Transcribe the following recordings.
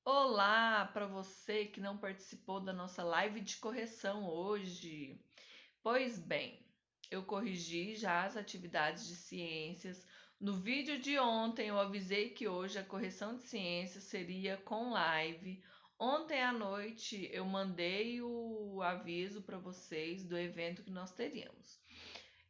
Olá para você que não participou da nossa live de correção hoje. Pois bem, eu corrigi já as atividades de ciências. No vídeo de ontem eu avisei que hoje a correção de ciências seria com live. Ontem à noite eu mandei o aviso para vocês do evento que nós teríamos.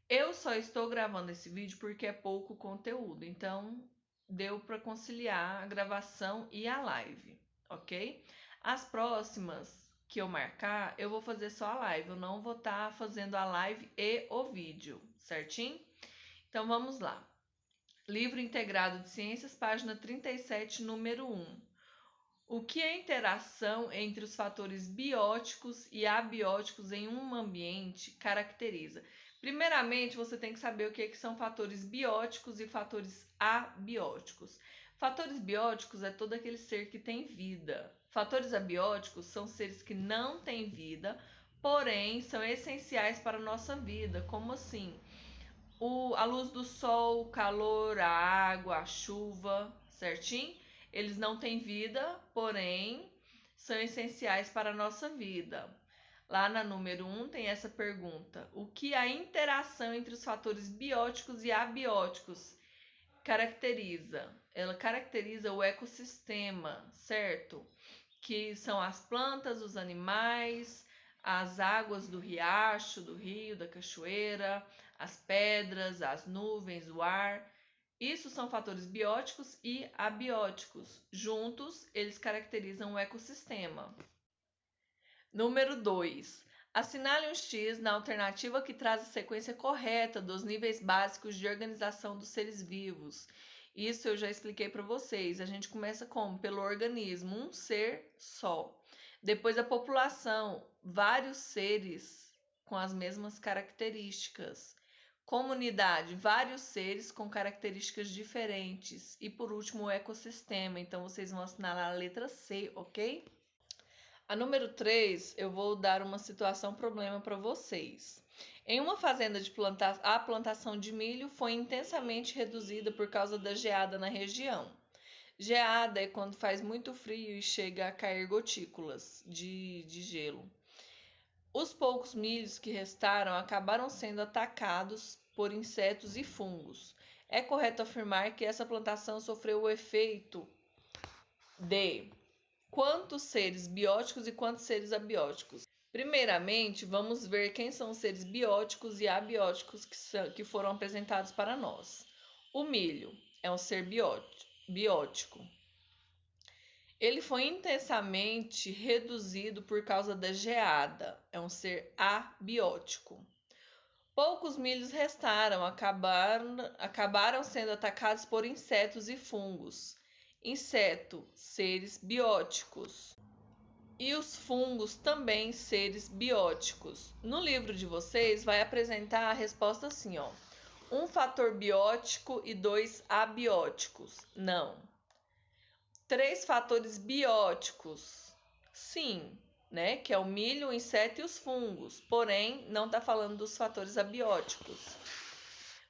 Eu só estou gravando esse vídeo porque é pouco conteúdo, então deu para conciliar a gravação e a live, ok? As próximas que eu marcar, eu vou fazer só a live, eu não vou estar fazendo a live e o vídeo, certinho? Então vamos lá. Livro Integrado de Ciências, página 37, número 1. O que a interação entre os fatores bióticos e abióticos em um ambiente caracteriza? Primeiramente, você tem que saber o que são fatores bióticos e fatores abióticos. Fatores bióticos é todo aquele ser que tem vida. Fatores abióticos são seres que não têm vida, porém são essenciais para a nossa vida. Como assim? A luz do sol, o calor, a água, a chuva, certinho? Eles não têm vida, porém são essenciais para a nossa vida. Lá na número 1 tem essa pergunta: o que a interação entre os fatores bióticos e abióticos caracteriza? Ela caracteriza o ecossistema, certo? Que são as plantas, os animais, as águas do riacho, do rio, da cachoeira, as pedras, as nuvens, o ar. Isso são fatores bióticos e abióticos. Juntos, eles caracterizam o ecossistema. Número 2. Assinale um X na alternativa que traz a sequência correta dos níveis básicos de organização dos seres vivos. Isso eu já expliquei para vocês. A gente começa como? Pelo organismo, um ser só. Depois a população, vários seres com as mesmas características. Comunidade, vários seres com características diferentes. E por último, o ecossistema. Então vocês vão assinalar a letra C, ok? A número 3, eu vou dar uma situação problema para vocês. Em uma fazenda de a plantação de milho foi intensamente reduzida por causa da geada na região. Geada é quando faz muito frio e chega a cair gotículas de gelo. Os poucos milhos que restaram acabaram sendo atacados por insetos e fungos. É correto afirmar que essa plantação sofreu o efeito de quantos seres bióticos e quantos seres abióticos? Primeiramente, vamos ver quem são os seres bióticos e abióticos que foram apresentados para nós. O milho é um ser biótico. Ele foi intensamente reduzido por causa da geada. É um ser abiótico. Poucos milhos restaram, acabaram sendo atacados por insetos e fungos. Inseto, seres bióticos. E os fungos também seres bióticos. No livro de vocês vai apresentar a resposta assim, ó. Um fator biótico e 2 abióticos. Não. 3 fatores bióticos. Sim, né? Que é o milho, o inseto e os fungos. Porém, não está falando dos fatores abióticos.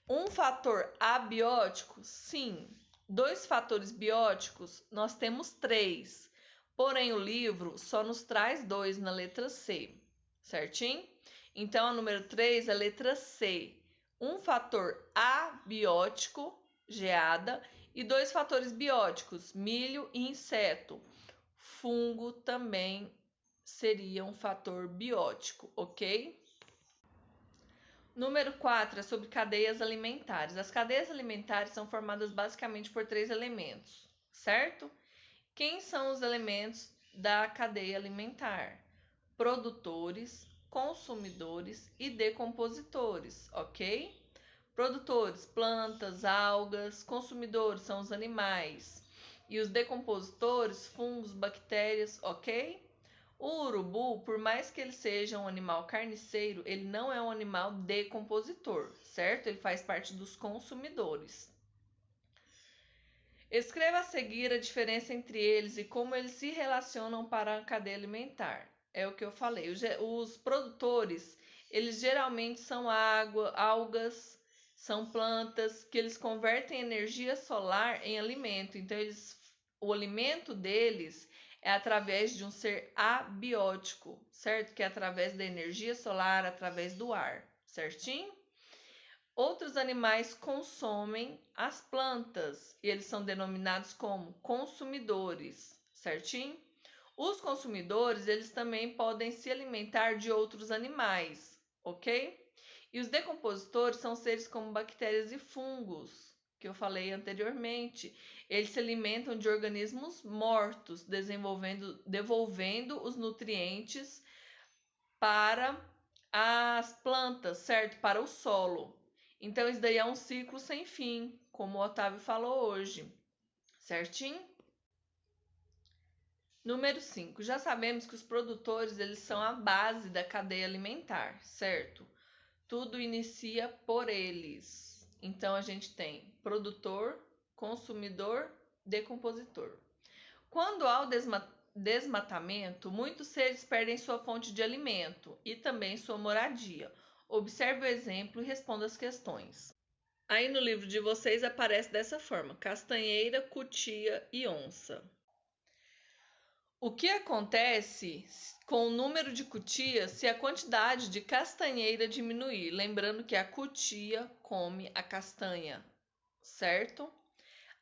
Um fator abiótico? Sim. 2 fatores bióticos? Nós temos 3. Porém, o livro só nos traz 2 na letra C, certinho? Então, a número 3 é a letra C. Um fator abiótico, geada, e 2 fatores bióticos, milho e inseto. Fungo também seria um fator biótico, ok? Número 4 é sobre cadeias alimentares. As cadeias alimentares são formadas basicamente por 3 elementos, certo? Quem são os elementos da cadeia alimentar? Produtores, consumidores e decompositores, ok? Produtores, plantas, algas. Consumidores são os animais. E os decompositores, fungos, bactérias, ok? O urubu, por mais que ele seja um animal carniceiro, ele não é um animal decompositor, certo? Ele faz parte dos consumidores. Escreva a seguir a diferença entre eles e como eles se relacionam para a cadeia alimentar. É o que eu falei. Os produtores, eles geralmente são água, algas, são plantas que eles convertem energia solar em alimento. Então, o alimento deles é através de um ser abiótico, certo? Que é através da energia solar, através do ar, certinho? Outros animais consomem as plantas e eles são denominados como consumidores, certinho? Os consumidores, eles também podem se alimentar de outros animais, ok? E os decompositores são seres como bactérias e fungos, que eu falei anteriormente. Eles se alimentam de organismos mortos, devolvendo os nutrientes para as plantas, certo? Para o solo. Então, isso daí é um ciclo sem fim, como o Otávio falou hoje, certinho? Número 5. Já sabemos que os produtores eles são a base da cadeia alimentar, certo? Tudo inicia por eles. Então, a gente tem produtor, consumidor, decompositor. Quando há o desmatamento, muitos seres perdem sua fonte de alimento e também sua moradia. Observe o exemplo e responda as questões. Aí no livro de vocês aparece dessa forma: castanheira, cutia e onça. O que acontece com o número de cutias se a quantidade de castanheira diminuir? Lembrando que a cutia come a castanha, certo?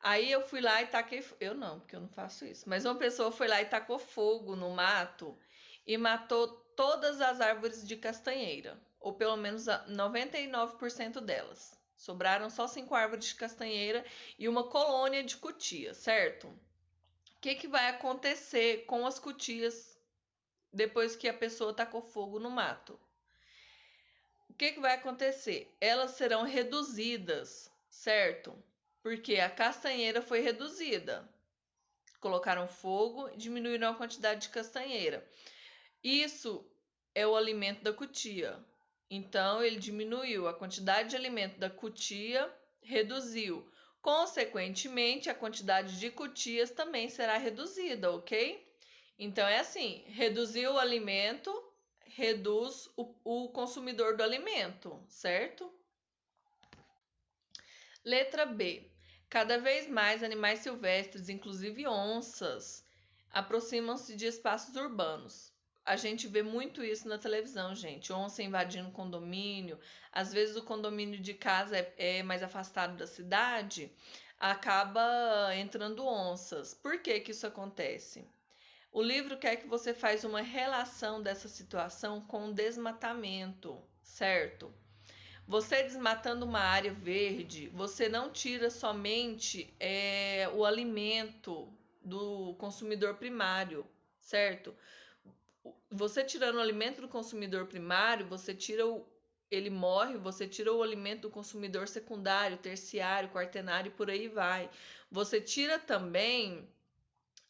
Aí eu fui lá e taquei. Eu não, porque eu não faço isso. Mas uma pessoa foi lá e tacou fogo no mato e matou todas as árvores de castanheira, ou pelo menos 99% delas. Sobraram só 5 árvores de castanheira e uma colônia de cutia, certo? O que vai acontecer com as cutias depois que a pessoa tacou fogo no mato? O que vai acontecer? Elas serão reduzidas, certo? Porque a castanheira foi reduzida. Colocaram fogo e diminuíram a quantidade de castanheira. Isso é o alimento da cutia. Então, ele diminuiu a quantidade de alimento da cutia, reduziu. Consequentemente, a quantidade de cutias também será reduzida, ok? Então, é assim: reduziu o alimento, reduz o consumidor do alimento, certo? Letra B. Cada vez mais animais silvestres, inclusive onças, aproximam-se de espaços urbanos. A gente vê muito isso na televisão, gente. Onça invadindo condomínio. Às vezes o condomínio de casa é mais afastado da cidade, acaba entrando onças. Por que que isso acontece? O livro quer que você faça uma relação dessa situação com o desmatamento, certo? Você desmatando uma área verde, você não tira somente o alimento do consumidor primário, certo? Você tirando o alimento do consumidor primário, ele morre, você tira o alimento do consumidor secundário, terciário, quaternário e por aí vai. Você tira também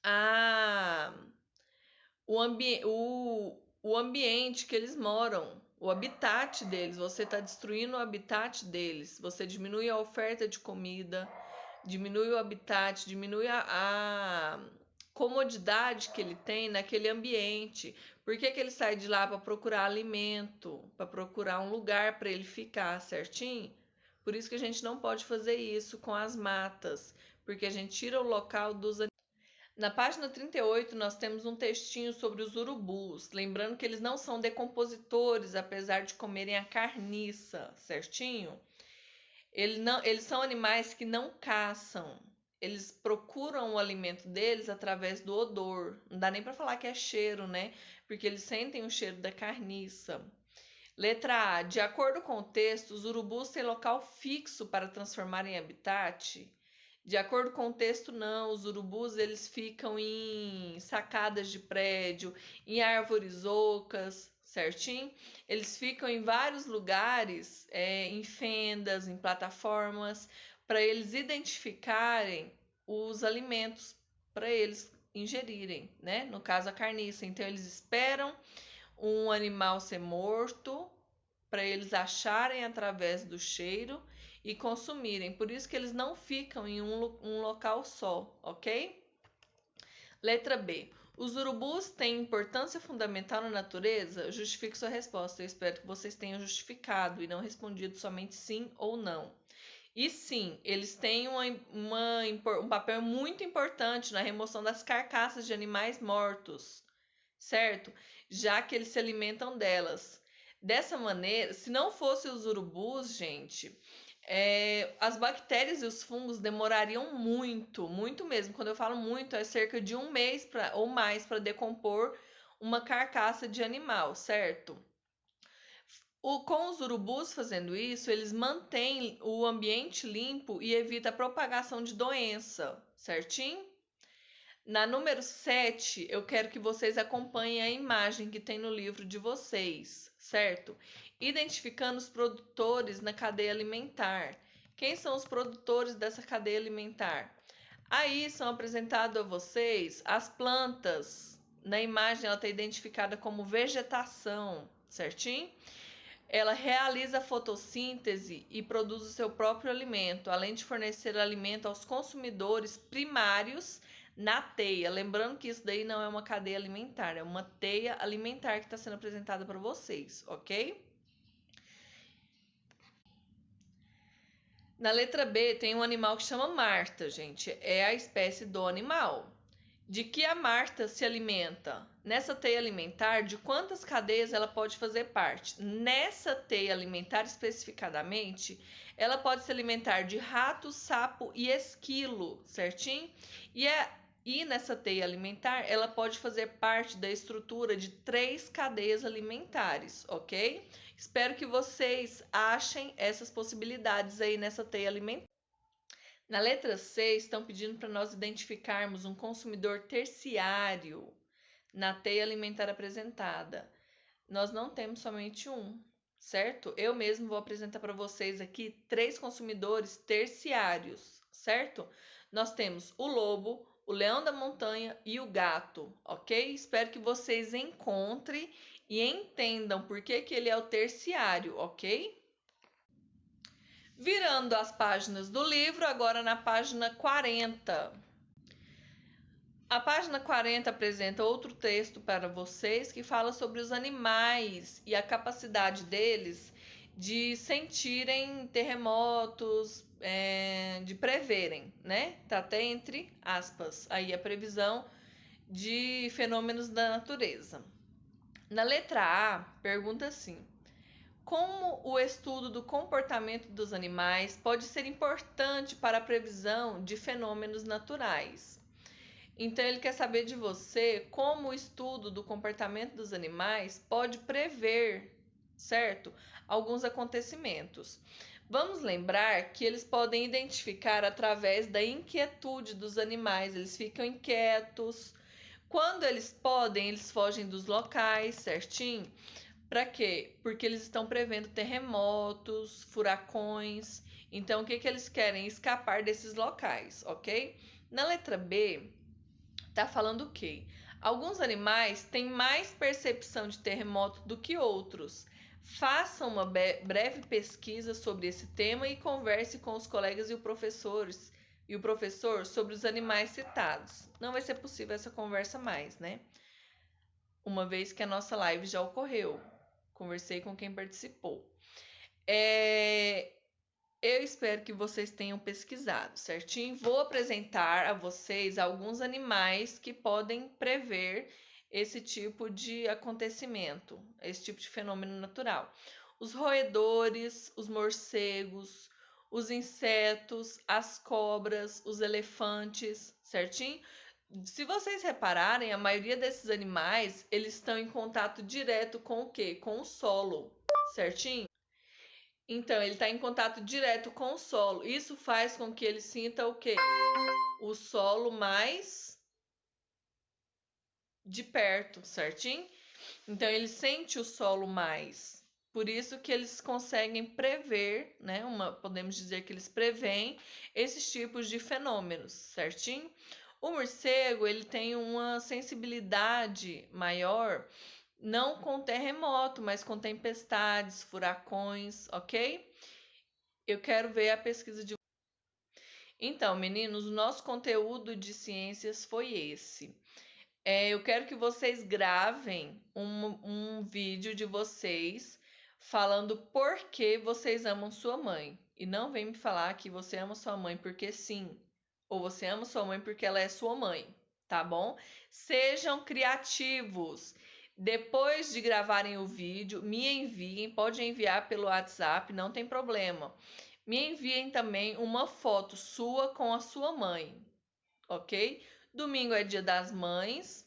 a, o ambiente que eles moram, o habitat deles. Você está destruindo o habitat deles. Você diminui a oferta de comida, diminui o habitat, diminui a comodidade que ele tem naquele ambiente. Por que que ele sai de lá para procurar alimento, para procurar um lugar para ele ficar, certinho? Por isso que a gente não pode fazer isso com as matas, porque a gente tira o local dos. Na página 38, nós temos um textinho sobre os urubus, lembrando que eles não são decompositores, apesar de comerem a carniça, certinho? Eles são animais que não caçam, eles procuram o alimento deles através do odor. Não dá nem para falar que é cheiro, né? Porque eles sentem o cheiro da carniça. Letra A. De acordo com o texto, os urubus têm local fixo para transformar em habitat? De acordo com o texto, não. Os urubus eles ficam em sacadas de prédio, em árvores ocas, certinho? Eles ficam em vários lugares, em fendas, em plataformas, para eles identificarem os alimentos para eles ingerirem, né? No caso, a carniça. Então, eles esperam um animal ser morto para eles acharem através do cheiro e consumirem. Por isso que eles não ficam em um local só, ok? Letra B. Os urubus têm importância fundamental na natureza? Justifique sua resposta. Eu espero que vocês tenham justificado e não respondido somente sim ou não. E sim, eles têm um papel muito importante na remoção das carcaças de animais mortos, certo? Já que eles se alimentam delas. Dessa maneira, se não fossem os urubus, gente, as bactérias e os fungos demorariam muito, muito mesmo. Quando eu falo muito, é cerca de um mês ou mais para decompor uma carcaça de animal, certo? Com os urubus fazendo isso, eles mantêm o ambiente limpo e evita a propagação de doença, certinho? Na número 7, eu quero que vocês acompanhem a imagem que tem no livro de vocês, certo? Identificando os produtores na cadeia alimentar. Quem são os produtores dessa cadeia alimentar? Aí são apresentados a vocês as plantas. Na imagem ela está identificada como vegetação, certinho? Ela realiza a fotossíntese e produz o seu próprio alimento, além de fornecer alimento aos consumidores primários na teia. Lembrando que isso daí não é uma cadeia alimentar, é uma teia alimentar que está sendo apresentada para vocês, ok? Na letra B tem um animal que chama Marta, gente. É a espécie do animal. De que a Marta se alimenta? Nessa teia alimentar, de quantas cadeias ela pode fazer parte? Nessa teia alimentar especificadamente, ela pode se alimentar de rato, sapo e esquilo, certinho? E nessa teia alimentar, ela pode fazer parte da estrutura de 3 cadeias alimentares, ok? Espero que vocês achem essas possibilidades aí nessa teia alimentar. Na letra C, estão pedindo para nós identificarmos um consumidor terciário na teia alimentar apresentada. Nós não temos somente um, certo? Eu mesmo vou apresentar para vocês aqui 3 consumidores terciários, certo? Nós temos o lobo, o leão da montanha e o gato, ok? Espero que vocês encontrem e entendam por que ele é o terciário, ok? Virando as páginas do livro, agora na página 40. A página 40 apresenta outro texto para vocês que fala sobre os animais e a capacidade deles de sentirem terremotos, de preverem, né? Tá até entre aspas aí a previsão de fenômenos da natureza. Na letra A, pergunta assim: como o estudo do comportamento dos animais pode ser importante para a previsão de fenômenos naturais? Então, ele quer saber de você como o estudo do comportamento dos animais pode prever, certo? Alguns acontecimentos. Vamos lembrar que eles podem identificar através da inquietude dos animais, eles ficam inquietos. Quando eles podem, eles fogem dos locais, certinho? Para quê? Porque eles estão prevendo terremotos, furacões. Então, o que eles querem? Escapar desses locais, ok? Na letra B, tá falando o quê? Alguns animais têm mais percepção de terremoto do que outros. Faça uma breve pesquisa sobre esse tema e converse com os colegas e o professor sobre os animais citados. Não vai ser possível essa conversa mais, né? Uma vez que a nossa live já ocorreu. Conversei com quem participou. Eu espero que vocês tenham pesquisado, certinho? Vou apresentar a vocês alguns animais que podem prever esse tipo de acontecimento, esse tipo de fenômeno natural. Os roedores, os morcegos, os insetos, as cobras, os elefantes, certinho? Se vocês repararem, a maioria desses animais, eles estão em contato direto com o quê? Com o solo, certinho? Então, ele está em contato direto com o solo. Isso faz com que ele sinta o quê? O solo mais de perto, certinho? Então, ele sente o solo mais. Por isso que eles conseguem prever, né? Podemos dizer que eles preveem esses tipos de fenômenos, certinho? O morcego, ele tem uma sensibilidade maior, não com terremoto, mas com tempestades, furacões, ok? Eu quero ver a pesquisa de. Então, meninos, o nosso conteúdo de ciências foi esse. Eu quero que vocês gravem um vídeo de vocês falando por que vocês amam sua mãe. E não vem me falar que você ama sua mãe porque sim, ou você ama sua mãe porque ela é sua mãe, tá bom? Sejam criativos. Depois de gravarem o vídeo, me enviem, pode enviar pelo WhatsApp, não tem problema. Me enviem também uma foto sua com a sua mãe, ok? Domingo é Dia das Mães.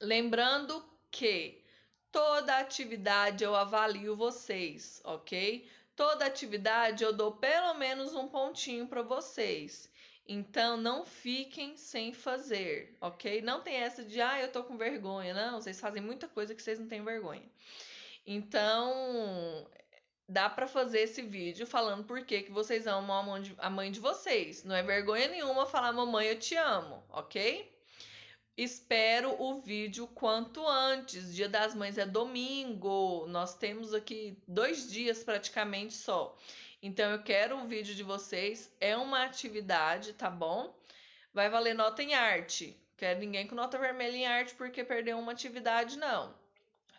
Lembrando que toda atividade eu avalio vocês, ok? Toda atividade eu dou pelo menos um pontinho para vocês. Então não fiquem sem fazer, ok? Não tem essa de eu tô com vergonha, não. Vocês fazem muita coisa que vocês não têm vergonha. Então dá para fazer esse vídeo falando por que vocês amam a mãe de vocês. Não é vergonha nenhuma falar mamãe eu te amo, ok? Espero o vídeo quanto antes. Dia das Mães é domingo. Nós temos aqui 2 dias praticamente só. Então eu quero o vídeo de vocês. É uma atividade, tá bom? Vai valer nota em arte. Quero ninguém com nota vermelha em arte porque perdeu uma atividade, não.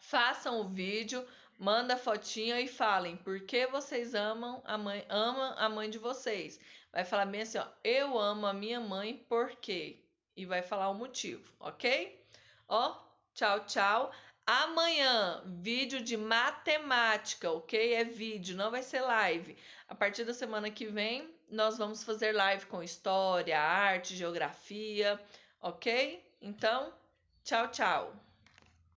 Façam o vídeo, manda a fotinha e falem por que vocês amam a mãe de vocês. Vai falar bem assim, ó, eu amo a minha mãe por quê? E vai falar o motivo, ok? Ó, tchau, tchau. Amanhã, vídeo de matemática, ok? É vídeo, não vai ser live. A partir da semana que vem, nós vamos fazer live com história, arte, geografia, ok? Então, tchau, tchau.